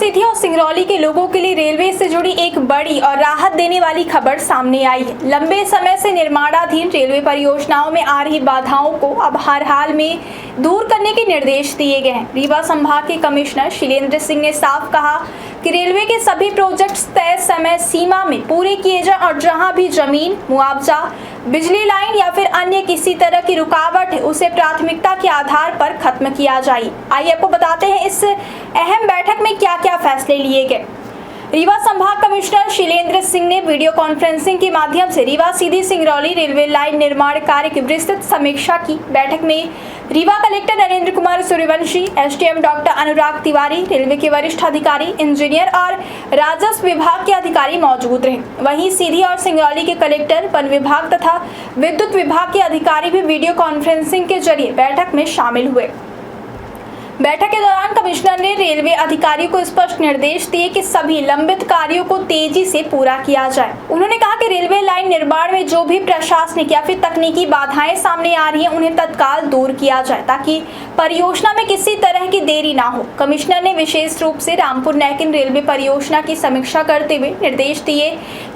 सीधी और सिंगरौली के लोगों के लिए रेलवे से जुड़ी एक बड़ी और राहत देने वाली खबर सामने आई है। लंबे समय से निर्माणाधीन रेलवे परियोजनाओं में आ रही बाधाओं को अब हर हाल में दूर करने के निर्देश दिए गए हैं। रीवा संभाग के कमिश्नर शैलेंद्र सिंह ने साफ कहा कि रेलवे के सभी प्रोजेक्ट्स तय समय सीमा में पूरे किए जाएं और जहां भी जमीन, मुआवजा, बिजली लाइन या फिर अन्य किसी तरह की रुकावट है उसे प्राथमिकता के आधार पर खत्म किया जाए। आइए आपको बताते हैं इस अहम बैठक में क्या क्या फैसले लिए गए। रीवा संभाग कमिश्नर शैलेंद्र सिंह ने वीडियो कॉन्फ्रेंसिंग के माध्यम से रीवा सीधी सिंगरौली रेलवे लाइन निर्माण कार्य की विस्तृत समीक्षा की। बैठक में Rewa collector Narendra Kumar Suryavanshi, SDM doctor Anurag Tiwari, railway के वरिष्ठ अधिकारी, इंजीनियर और राजस्व विभाग के अधिकारी मौजूद रहे। वहीं सीधी और सिंगरौली के कलेक्टर, वन विभाग तथा विद्युत विभाग के अधिकारी भी वीडियो कॉन्फ्रेंसिंग के जरिए बैठक में शामिल हुए। बैठक के दौरान कमिश्नर ने रेलवे अधिकारियों को स्पष्ट निर्देश दिए कि सभी लंबित कार्यों को तेजी से पूरा किया जाए। उन्होंने कहा कि रेलवे लाइन निर्माण में जो भी प्रशासनिक या फिर तकनीकी बाधाएं सामने आ रही हैं उन्हें तत्काल दूर किया जाए ताकि परियोजना में किसी तरह की देरी ना हो। कमिश्नर ने विशेष रूप से रामपुर नैकिन रेलवे परियोजना की समीक्षा करते हुए निर्देश दिए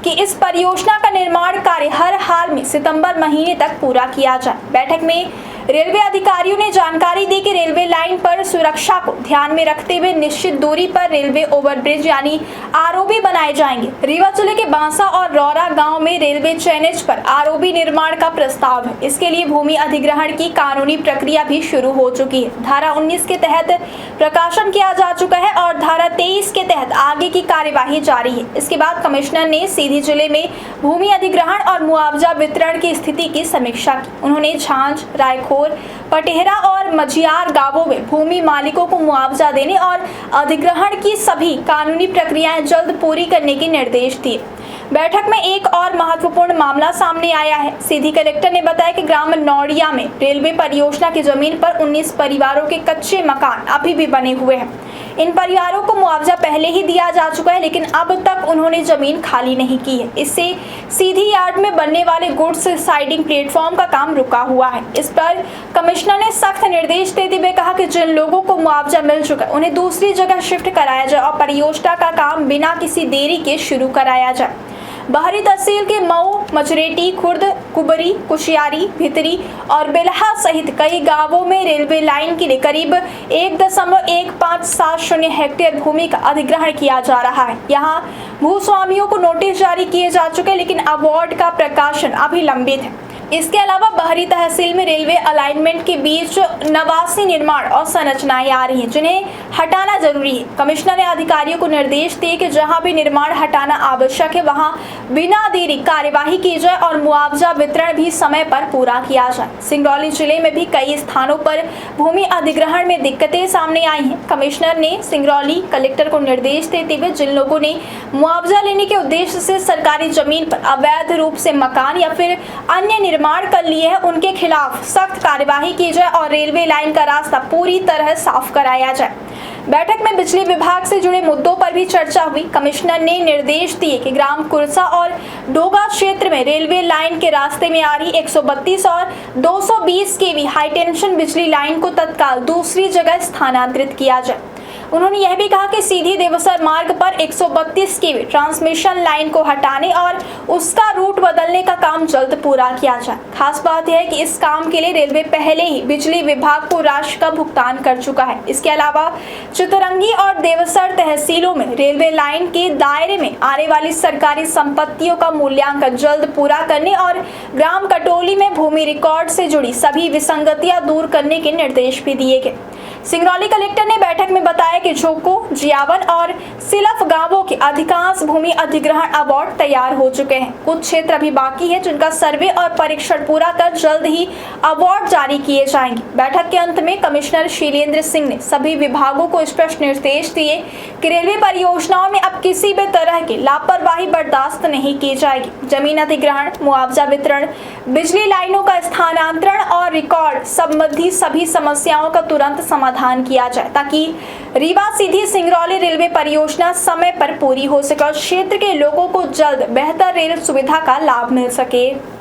कि इस परियोजना का निर्माण कार्य हर हाल में सितंबर महीने तक पूरा किया जाए। बैठक में रेलवे अधिकारियों ने जानकारी दी कि रेलवे लाइन पर सुरक्षा को ध्यान में रखते हुए निश्चित दूरी पर रेलवे ओवरब्रिज यानी आरओबी बनाए जाएंगे। रीवा जिले के बांसा और रौरा गांव में रेलवे चैनेज पर आरओबी निर्माण का प्रस्ताव है। इसके लिए भूमि अधिग्रहण की कानूनी प्रक्रिया भी शुरू हो चुकी है। धारा 19 के तहत प्रकाशन किया जा चुका है और धारा 23 के तहत आगे की कार्यवाही जारी है। इसके बाद कमिश्नर ने सीधी जिले में भूमि अधिग्रहण और मुआवजा वितरण की स्थिति की समीक्षा की। उन्होंने झांझ, रायखोर, पटेहरा और मझियार गांवों में भूमि मालिकों को मुआवजा देने और अधिग्रहण की सभी कानूनी प्रक्रियाएं जल्द पूरी करने के निर्देश दिए। बैठक में एक और महत्वपूर्ण मामला सामने आया है। सीधी कलेक्टर ने बताया कि ग्राम नौड़िया में रेलवे परियोजना की जमीन पर 19 परिवारों के कच्चे मकान अभी भी बने हुए हैं। इन परिवारों को मुआवजा पहले ही दिया जा चुका है लेकिन अब तक उन्होंने जमीन खाली नहीं की है। इससे सीधी यार्ड में बनने वाले गुड्स साइडिंग प्लेटफॉर्म का काम रुका हुआ है। इस पर कमिश्नर ने सख्त निर्देश देते हुए कहा कि जिन लोगों को मुआवजा मिल चुका है उन्हें दूसरी जगह शिफ्ट कराया जाए और परियोजना का काम बिना किसी देरी के शुरू कराया जाए। बाहरी तहसील के मऊ, मचरेटी, खुर्द, कुबरी, कुशियारी, भितरी और बेलहा सहित कई गांवों में रेलवे लाइन के लिए करीब 1.1570 हेक्टेयर भूमि का अधिग्रहण किया जा रहा है। यहां भूस्वामियों को नोटिस जारी किए जा चुके हैं लेकिन अवार्ड का प्रकाशन अभी लंबित है। इसके अलावा बाहरी तहसील में रेलवे अलाइनमेंट के बीच नवासी निर्माण और संरचनाएं आ रही हैं जिन्हें हटाना जरूरी है। कमिश्नर ने अधिकारियों को निर्देश दिए कि जहां भी निर्माण हटाना आवश्यक है वहां बिना देरी कार्यवाही की जाए और मुआवजा वितरण भी समय पर पूरा किया जाए। सिंगरौली जिले में भी कई स्थानों पर भूमि अधिग्रहण में दिक्कतें सामने आई हैं। कमिश्नर ने सिंगरौली कलेक्टर को निर्देश देते हुए जिन लोगों ने मुआवजा लेने के उद्देश्य से सरकारी जमीन पर अवैध रूप से मकान या फिर अन्य निर्माण कर लिए हैं उनके खिलाफ सख्त कार्यवाही की जाए और रेलवे लाइन का रास्ता पूरी तरह साफ कराया जाए। बैठक में बिजली विभाग से जुड़े मुद्दों पर भी चर्चा हुई। कमिश्नर ने निर्देश दिए कि ग्राम कुरसा और डोगा क्षेत्र में रेलवे लाइन के रास्ते में आ रही 132 और 220 केवी हाई टेंशन बिजली लाइन को तत्काल दूसरी जगह स्थानांतरित किया जाए। उन्होंने यह भी कहा कि सीधी देवसर मार्ग पर 132 केवी ट्रांसमिशन लाइन को हटाने और उसका रूट बदलने का काम जल्द पूरा किया जाए। खास बात यह है कि इस काम के लिए रेलवे पहले ही बिजली विभाग को राशि का भुगतान कर चुका है। इसके अलावा चितरंगी और देवसर तहसीलों में रेलवे लाइन के दायरे में आने वाली सरकारी संपत्तियों का मूल्यांकन जल्द पूरा करने और ग्राम कटोली में भूमि रिकॉर्ड से जुड़ी सभी विसंगतियां दूर करने के निर्देश भी दिए गए। सिंगरौली कलेक्टर ने बैठक में बताया कि जोको, जियावन और सिलफ गांवों के अधिकांश भूमि अधिग्रहण अवार्ड तैयार हो चुके हैं। कुछ क्षेत्र अभी बाकी है जिनका सर्वे और परीक्षण पूरा कर जल्द ही अवार्ड जारी किए जाएंगे। बैठक के अंत में कमिश्नर शैलेंद्र सिंह ने सभी विभागों को स्पष्ट निर्देश दिए कि रेलवे परियोजनाओं में अब किसी भी तरह की लापरवाही बर्दाश्त नहीं की जाएगी। जमीन अधिग्रहण, मुआवजा वितरण, बिजली लाइनों का स्थानांतरण और रिकॉर्ड संबंधी सभी समस्याओं का तुरंत समाधान किया जाए ताकि रीवा सीधी सिंगरौली रेलवे परियोजना समय पर पूरी हो सके और क्षेत्र के लोगों को जल्द बेहतर रेल सुविधा का लाभ मिल सके।